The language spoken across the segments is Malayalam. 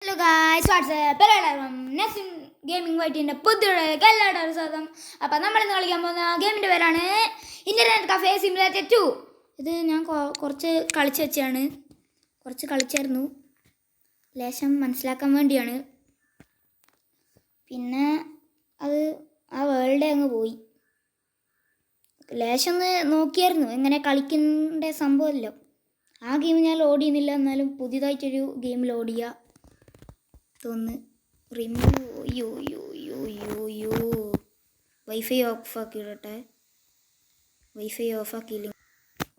ഹലോ ഗായ്സ് വാട്സ്ആപ്പ് എല്ലാവരും നെക്സ്റ്റ് ഗെയിമിംഗ് വൈറ്റിൻ്റെ പുതിയൊക്കെ എല്ലാവരും സ്വാഗതം. അപ്പം നമ്മളിന്ന് കളിക്കാൻ പോകുന്ന ഗെയിമിൻ്റെ പേരാണ് ഇൻ്റർനെറ്റ് കഫേ സിമുലേറ്റർ 2. ഇത് ഞാൻ കുറച്ച് കളിച്ച് വെച്ചാണ്, കുറച്ച് കളിച്ചായിരുന്നു, ലേശം മനസ്സിലാക്കാൻ വേണ്ടിയാണ്. പിന്നെ അത് ആ വേൾഡ് അങ്ങ് പോയി. ലേശം ഒന്ന് നോക്കിയായിരുന്നു എങ്ങനെ കളിക്കേണ്ട സംഭവമല്ലോ. ആ ഗെയിം ഞാൻ ലോഡ് ചെയ്യുന്നില്ല, എന്നാലും പുതിയതായിട്ടൊരു ഗെയിം ലോഡ് ചെയ്യുക തോന്നുന്നു. വൈഫൈ ഓഫാക്കി ഇടട്ടെ. വൈഫൈ ഓഫാക്കിയില്ല.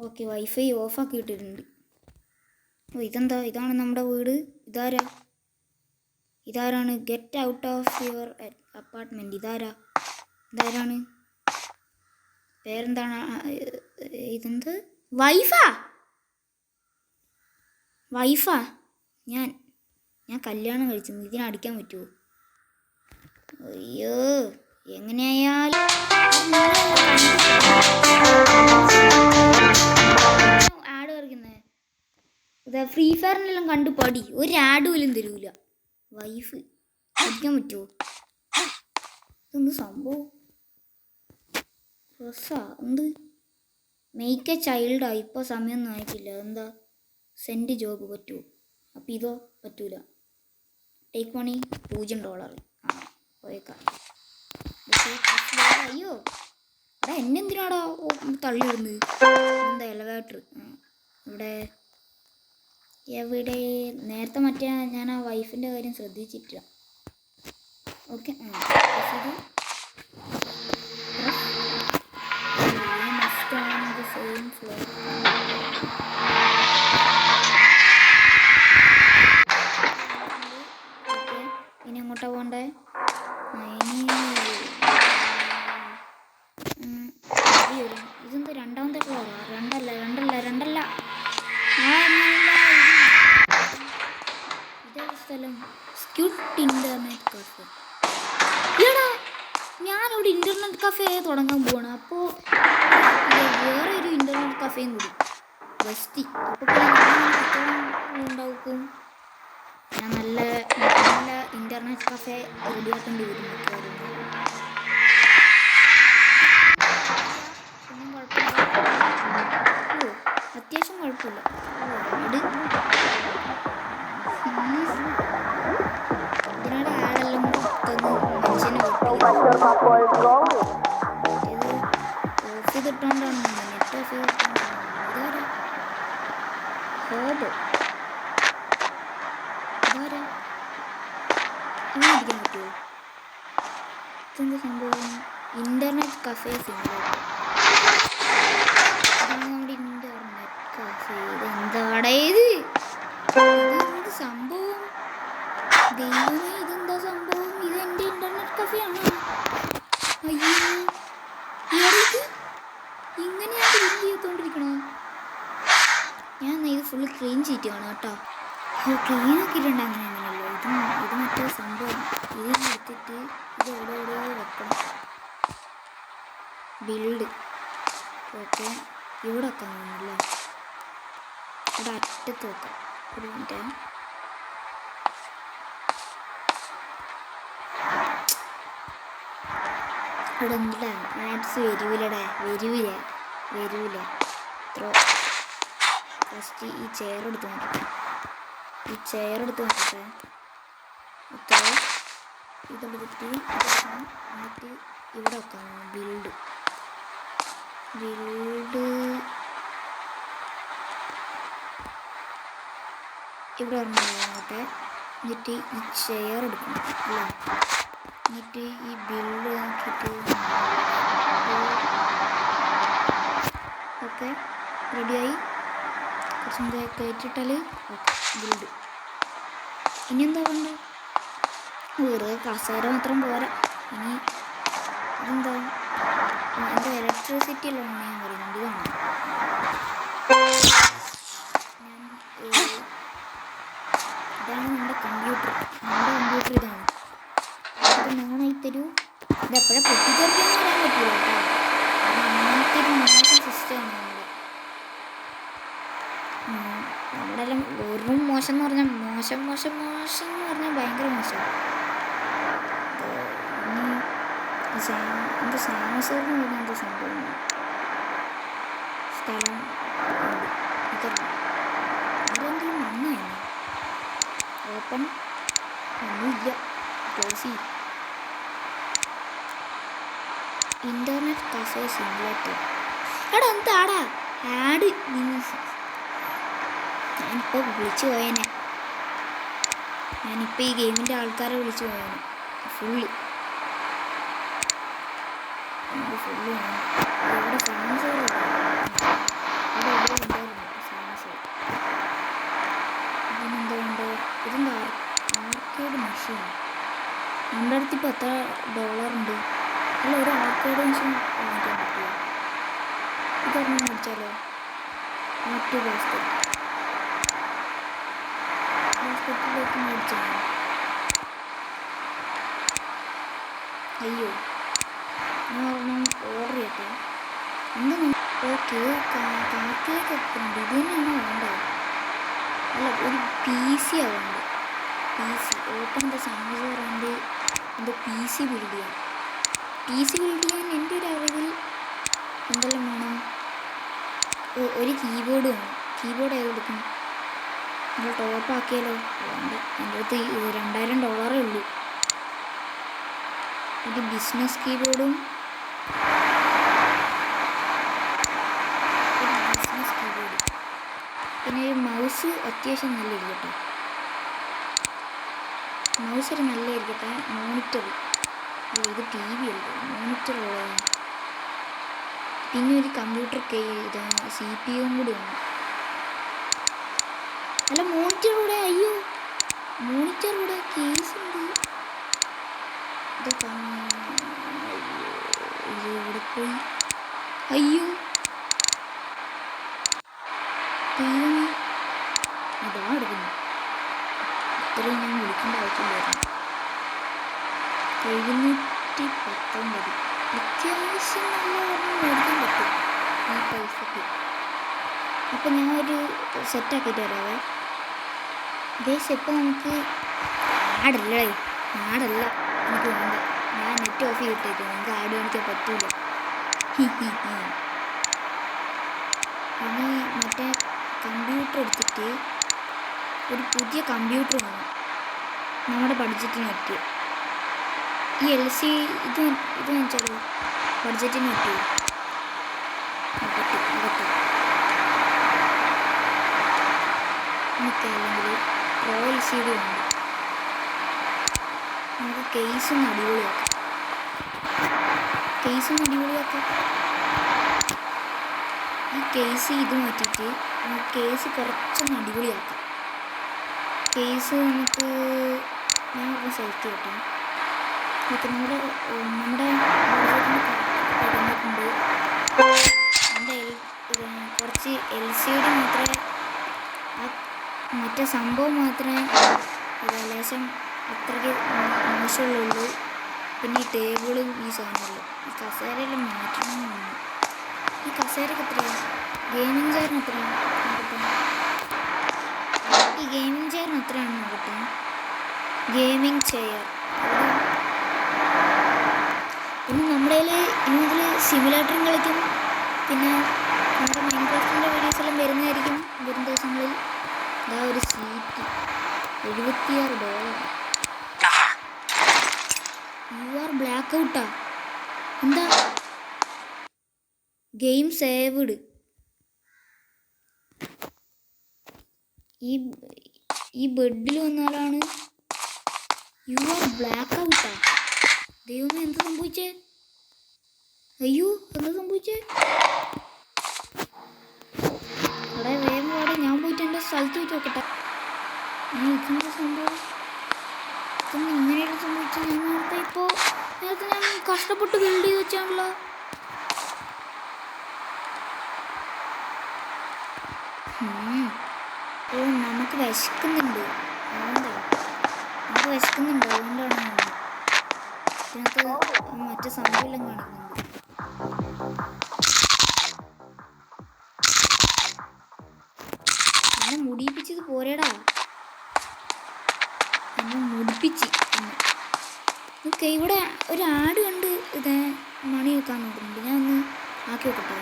ഓക്കെ, വൈഫൈ ഓഫാക്കി ഇട്ടിട്ടുണ്ട്. ഓ ഇതെന്താ, ഇതാണ് നമ്മുടെ വീട്. ഇതാരാണ്? Get out of your apartment. ഇതാരാണ്? പേരെന്താണ്? ഇതെന്ത് വൈഫാ? ഞാൻ കല്യാണം കഴിച്ചു, ഇതിനടിക്കാൻ പറ്റുമോ? അയ്യോ, എങ്ങനെയായാലും ആഡ് കളിക്കുന്നത് ഇതാ. ഫ്രീ ഫയറിനെല്ലാം കണ്ടു പടി, ഒരു ആഡ് പോലും തരൂല. വൈഫ് അടിക്കാൻ പറ്റുമോ? ഇതൊന്ന് സംഭവം രസാ. എന്ത് മെയ്ക്ക് എ ചൈൽഡാ? ഇപ്പോൾ സമയമൊന്നും ആയിട്ടില്ല. എന്താ സെൻഡ് ജോബ് പറ്റുമോ? അപ്പോൾ ഇതോ പറ്റൂല. Take money $0. പോയേക്കാം. അയ്യോ എടാ, എന്നെന്തിനാടാ തള്ളിയിടുന്നത്? എന്താ എലവേറ്റർ എവിടെ? നേരത്തെ മറ്റേ ഞാൻ ആ വൈഫിൻ്റെ കാര്യം ശ്രദ്ധിച്ചിട്ടില്ല. ഓക്കെ, ഇനി എങ്ങോട്ടാ പോണ്ടേ? ഇതെന്താ രണ്ടാമത്തെ ഫ്ലോറാ? രണ്ടല്ല. ഇതേ സ്ഥലം സ്ക്യൂട്ട് ഇൻ്റർനെറ്റ് കഫേ. ഈടാ, ഞാനിവിടെ ഇൻ്റർനെറ്റ് കഫേ തുടങ്ങാൻ പോവാണ്. അപ്പോൾ വേറെ ഒരു ഇൻ്റർനെറ്റ് കഫേയും കൂടി ബെസ്റ്റ്. അപ്പോൾ ഉണ്ടാവും. ഞാൻ നല്ല ഇൻ്റർനെറ്റ് കഫേ റെഡിയാക്കേണ്ടി വരും. ഒന്നും കുഴപ്പമില്ല. അത്യാവശ്യം കുഴപ്പമില്ല. ഇതിനോട് ആളെല്ലാം തന്ന് മനുഷ്യനെ ഓഫ് ചെയ്തിട്ടോണ്ടാണ്, നെറ്റ് ഓഫ് ചെയ്തിട്ടോണ്ടാണ്. ഇതാരാ? ഹോബോ ഇതാരാ? ഇങ്ങനെ ഇരിക്കാൻ പറ്റുമോ? ഇതെന്താ സംഭവം? Internet cafe simulator. ഇതാണ് നമ്മുടെ ഇൻ്റർനെറ്റ് കഫേ. ഇതെന്താടാ ഇത്? ഇതെന്ത് സംഭവം? ദൈവമേ, ഇതെന്താ സംഭവം? ഇത് എൻ്റെ ഇൻ്റർനെറ്റ് കഫേ ആണോ? അയ്യോ, ഇങ്ങനെയാണ് ക്ലീൻ ചെയ്തുകൊണ്ടിരിക്കണോ? ഞാൻ ഇത് ഫുള്ള് ക്ലീൻ ചെയ്തിട്ടാണ് കേട്ടോ. ക്ലീൻ ആക്കിയിട്ടുണ്ട്. അങ്ങനെയാണല്ലോ. ഇത് മറ്റേ സംഭവം. ഇതിനെടുത്തിട്ട് ഇത് എവിടെയോ വെക്കണം. ബിൽഡ്. ഓക്കെ, ഇവിടെ വെക്കാൻ തോന്നുന്നില്ല. ഇവിടെ അറ്റത്ത് വെക്കാം. ഒരു മിനിറ്റ്. ഇവിടെ എന്തില്ല ആഡ്സ് വരൂല. ഇത്രോ ഫസ്റ്റ് ഈ ചെയർ എടുത്ത് നോക്കട്ടെ. ഇത്രോ ഇതെടുത്തിട്ട് എന്നിട്ട് ഇവിടെ വെക്കാം. ബിൽഡ് ഇവിടെ നോക്കട്ടെ. എന്നിട്ട് ഈ ചെയർ എടുക്കണം അല്ലേ? എന്നിട്ട് ഈ ബിൽഡ് നോക്കിയിട്ട് ഓക്കെ റെഡിയായി. കുറച്ചും കൂടെ കയറ്റിട്ടാൽ ഓക്കെ ബിൽഡ്. ഇനി എന്താ വേണ്ട? വേറെ കസേര മാത്രം പോരാ. ഇനി ഇതെന്താ? എന്താ ഇലക്ട്രിസിറ്റി എല്ലാം ഞാൻ പറയുന്നുണ്ട്. ഇതാണ് നമ്മുടെ കമ്പ്യൂട്ടർ. ഇതാണ്. അത് നാണായി തരൂ. ഇതെപ്പോഴാണ് പൊട്ടിത്തെറിക്കാന്ന് പറയാൻ പറ്റില്ല കേട്ടോ. അങ്ങനത്തെ ഒരു മോശം സിസ്റ്റമാണ് നമ്മുടെ അവിടെല്ലാം വെറും മോശം എന്ന് പറഞ്ഞാൽ മോശം മോശം മോശം എന്ന് പറഞ്ഞാൽ ഭയങ്കര മോശം. എന്താ സാമസോർ എന്ന് പറഞ്ഞാൽ എന്താ സംഭവം സ്ഥലം അതെന്തെങ്കിലും നന്നായിരുന്നു. ഓപ്പൺ ഒന്നുമില്ല. ക്ലോസ് ചെയ്യും. Internet cafe simulator. എടാ എന്താടാ ആഡ്? ഞാനിപ്പോൾ വിളിച്ചു പോയേനെ. ഞാനിപ്പോൾ ഈ ഗെയിമിൻ്റെ ആൾക്കാരെ വിളിച്ചു പോയേനെ. ഫുള്ള് ഇവിടെ സാമസോർ ഇതിനെന്തുകൊണ്ട് ഇതെന്താ ആർക്കേഡ് മെഷീൻ. നമ്മുടെ അടുത്ത് ഇപ്പോൾ എത്ര $ഉണ്ട്? അല്ല ഒരു ആർക്കേഡ് മെഷീൻ വാങ്ങിക്കാൻ പറ്റുമോ? ഇതൊരെണ്ണം മേടിച്ചാലോ? മറ്റു ബാസ്കറ്റിലേക്ക് മേടിച്ചാൽ അയ്യോ ഞാൻ ഒരെണ്ണം ഓർഡർ ചെയ്യട്ടെ. എന്ത് ഓക്കെ കാർട്ടിലേക്ക് എത്തുന്നുണ്ട്. ഇത് തന്നെയാണോ വേണ്ടത്? അല്ല ഒരു PC ആവുന്നുണ്ട്. PC ഓപ്പൺ ദ സാമസോർ ആൻഡ് എൻ്റെ PC ബിൽഡ് ചെയ്യാം. PC ബിൽഡ് ചെയ്യാൻ എൻ്റെ ഒരു അറിവിൽ എന്തെല്ലാം വേണം? ഒരു കീബോർഡ് വേണം. കീബോർഡ് ഏത് കൊടുക്കും? നമ്മൾ ടോപ്പ് ആക്കിയാലോ? വേണ്ട, എൻ്റെ അടുത്ത് $2000 ഉള്ളൂ. ഒരു ബിസിനസ് കീബോർഡും പിന്നെ ഒരു മൗസ് അത്യാവശ്യം നല്ല ഇരിക്കട്ടെ. മൗസ് ഒരു നല്ല ഇരിക്കട്ടെ. മോണിറ്റർ അല്ല, ഇത് TV അല്ലേ, മോണിറ്റർ ഉള്ളത്. പിന്നെ ഒരു കമ്പ്യൂട്ടർ CPU കൂടി വേണം. അല്ല മോണിറ്റർ കൂടെ. അയ്യോ മോണിറ്റർ കൂടെ കേസ് ഉണ്ട്. ഇത് ഇവിടെ പോയി. അയ്യോ അതാ എടുക്കുന്നു. ഇത്രയും ഞാൻ വിളിക്കേണ്ട ആവശ്യമില്ലായിരുന്നു. 719 അത്യാവശ്യം നല്ല ഒരെണ്ണം മേടിക്കാൻ പറ്റും ഈ പൈസക്ക്. അപ്പം ഞാൻ ഒരു സെറ്റാക്കിയിട്ട് വരാവേ. ദേശം ഇപ്പം നമുക്ക് ആടല്ല എനിക്ക് വേണ്ട. ഞാൻ നെറ്റ് ഓഫ് ചെയ്തിട്ടേക്കും. നമുക്ക് ആഡ് കാണിക്കാൻ പറ്റൂല. ഇനി മറ്റേ കമ്പ്യൂട്ടർ എടുത്തിട്ട് ഒരു പുതിയ കമ്പ്യൂട്ടർ വേണം നമ്മുടെ ബഡ്ജറ്റിന് പറ്റിയ. ഈ LC ഇത് വെച്ചാലോ ബഡ്ജറ്റിന് പറ്റുമോ? എനിക്ക് അല്ലെങ്കിൽ Pro LCD ഉണ്ട്. നമുക്ക് കേസൊന്ന് അടിപൊളിയാക്കാം. ഈ കേസ് ഇത് മാറ്റിയിട്ട് നമുക്ക് കേസ് കുറച്ചൊന്ന് അടിപൊളിയാക്കാം. കേസ് നമുക്ക് ഞാൻ സെലക്ട് ചെയ്യട്ടെ. ഇപ്പം നമ്മുടെ പറഞ്ഞിട്ടുണ്ട്. എൻ്റെ കുറച്ച് LCD മാത്രമേ മറ്റേ സംഭവം മാത്രമേ ലേശം അത്രയ്ക്ക് മോശമുള്ളൂ. പിന്നെ ഈ ടേബിളും ഈ സാധനമുള്ളൂ. ഈ കസേരയെല്ലാം മാറ്റണമെന്നുണ്ട്. ഈ കസേരക്ക് എത്രയാണ്? ഗെയിമിംഗ് ചെയറിന് എത്രയാണ് നോക്കട്ടെ. ഈ ഗെയിമിംഗ് ചെയറിന് എത്രയാണെന്ന് നോക്കട്ടെ. ഗെയിമിംഗ് ചെയർ പിന്നെ നമ്മുടെ ഇനി മുതൽ സിമുലേറ്ററും കളിക്കും. പിന്നെ നമ്മുടെ മൈൻക്രാഫ്റ്റിൻ്റെ വീഡിയോസ് എല്ലാം വരുന്നതായിരിക്കും വരും ദിവസങ്ങളിൽ. ഇതാ ഒരു സീറ്റ് $76. യു ആർ ബ്ലാക്ക് ഔട്ടാ? എന്താ? Game saved. ഈ ബെഡിൽ വന്നാലാണ് യു ആർ ബ്ലാക്ക് ഔട്ടാ. ദൈവമേ എന്താ സംഭവിച്ചേ? അയ്യോ എന്താ സംഭവിച്ചേ? അവിടെ വേഗം പാടെ ഞാൻ പോയിട്ട് എൻ്റെ സ്ഥലത്ത് വെച്ച് നോക്കട്ടെ. ഇതെന്താ സംഭവം? ഇതൊന്നും ഇങ്ങനെയാണ് സംഭവിച്ചത്. നേരത്തെ ഞാൻ കഷ്ടപ്പെട്ട് ബിൽഡ് ചെയ്ത് വെച്ചാണല്ലോ. ഓ നമുക്ക് വിശക്കുന്നുണ്ട്. അതുകൊണ്ടാണ് ഇതിനകത്ത് മറ്റേ സംഭവമെല്ലാം കാണിക്കുന്നുണ്ട്. എന്നെ മുടിയിപ്പിച്ച് അടുപ്പിച്ച്. ഓക്കെ, ഇവിടെ ഒരു ആട് കണ്ട് ഇത് മണി വെക്കാൻ നോക്കുന്നുണ്ട്. ഞാൻ ഒന്ന് ആക്കി വെക്കട്ടെ.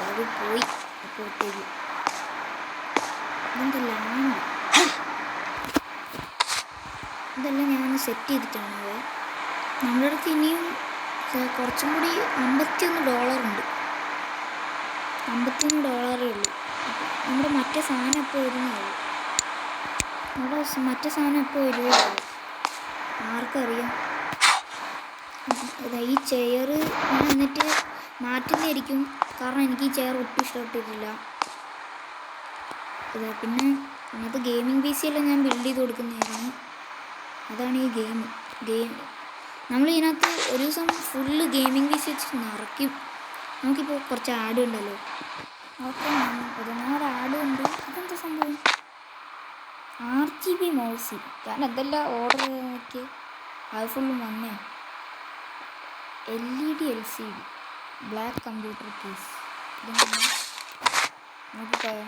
അത് പോയി അപ്പോഴത്തേക്ക് ഇതെന്തെല്ലാം ഇതെല്ലാം ഞാനൊന്ന് സെറ്റ് ചെയ്തിട്ടാണ്. അത് നമ്മുടെ അടുത്ത് ഇനിയും കുറച്ചും കൂടി $51 ഉണ്ട്. $51 ഉള്ളൂ. നമ്മുടെ മറ്റേ സാധനം എപ്പോൾ വരുന്നതാവും. നമ്മുടെ മറ്റേ സാധനം എപ്പോൾ വരുമോ ആർക്കറിയാം. ഈ ചെയർ ഞാൻ എന്നിട്ട് മാറ്റുന്നതായിരിക്കും. കാരണം എനിക്ക് ഈ ചെയർ ഒട്ടും ഇഷ്ടപ്പെട്ടിട്ടില്ല. പിന്നെ ഇന്നത്തെ ഗെയിമിംഗ് PC എല്ലാം ഞാൻ ബിൽഡ് ചെയ്ത് കൊടുക്കുന്നതായിരുന്നു. അതാണ് ഈ ഗെയിം. നമ്മൾ ഇതിനകത്ത് ഒരു ദിവസം ഫുള്ള് ഗെയിമിംഗ് PC വെച്ച് നിറയ്ക്കും. നമുക്കിപ്പോൾ കുറച്ച് ആഡ് ഉണ്ടല്ലോ. ഓക്കെ, 16 ആഡ് ഉണ്ട്. ഇതെന്താ സംഭവം? RGB mouse. ഞാൻ എന്തെല്ലാം ഓർഡർ നോക്കി അത് ഫുള്ളും വന്നേ. LED LCD black computer case. നോക്കിപ്പോയോ?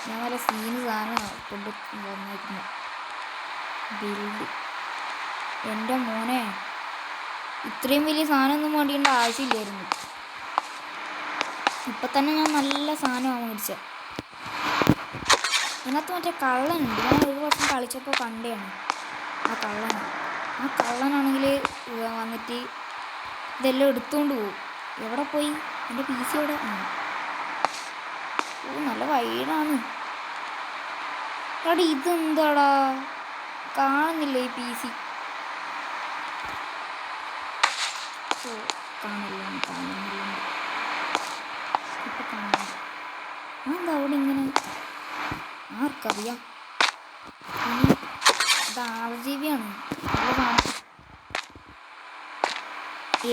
ഞാൻ നല്ല സീന് സാധനം കൊണ്ട് വന്നിരിക്കുന്നു. ബിൽഡ് എൻ്റെ മോനെ, ഇത്രയും വലിയ സാധനമൊന്നും മേടിക്കേണ്ട ആവശ്യമില്ലായിരുന്നു. ഇപ്പം തന്നെ ഞാൻ നല്ല സാധനമാണ് മേടിച്ചത്. ഇതിനകത്ത് മറ്റേ കള്ളനുണ്ട്. ഞാൻ ഒരു വർഷം കളിച്ചപ്പോൾ കണ്ടതാണ് ആ കള്ളനാണെങ്കിൽ വന്നിട്ട് ഇതെല്ലാം എടുത്തുകൊണ്ട് പോകും. എവിടെ പോയി എൻ്റെ PC അവിടെ? നല്ല വൈഡാണ്. എടാ ഇതെന്താടാ കാണുന്നില്ല ഈ PC? കാണുന്നില്ല ഇപ്പം കാണുന്നില്ല. അതെന്താ അവിടെ ഇങ്ങനെ? ആർക്കറിയാം. ഇത് RGB ആണ്.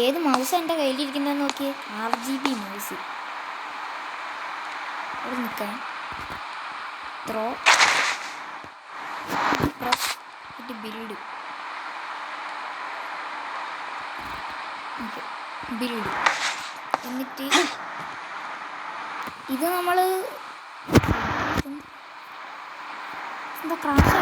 ഏത് മൗസ് എൻ്റെ കയ്യിലിരിക്കുന്നതെന്ന് നോക്കിയേ. RGB mouse. അവിടെ നിൽക്കാൻ ത്രോ പ്രസ് ബിൽഡ്. ബിൽഡ് എന്നിട്ട് ഇത് നമ്മൾ എന്താ ക്രാഷ്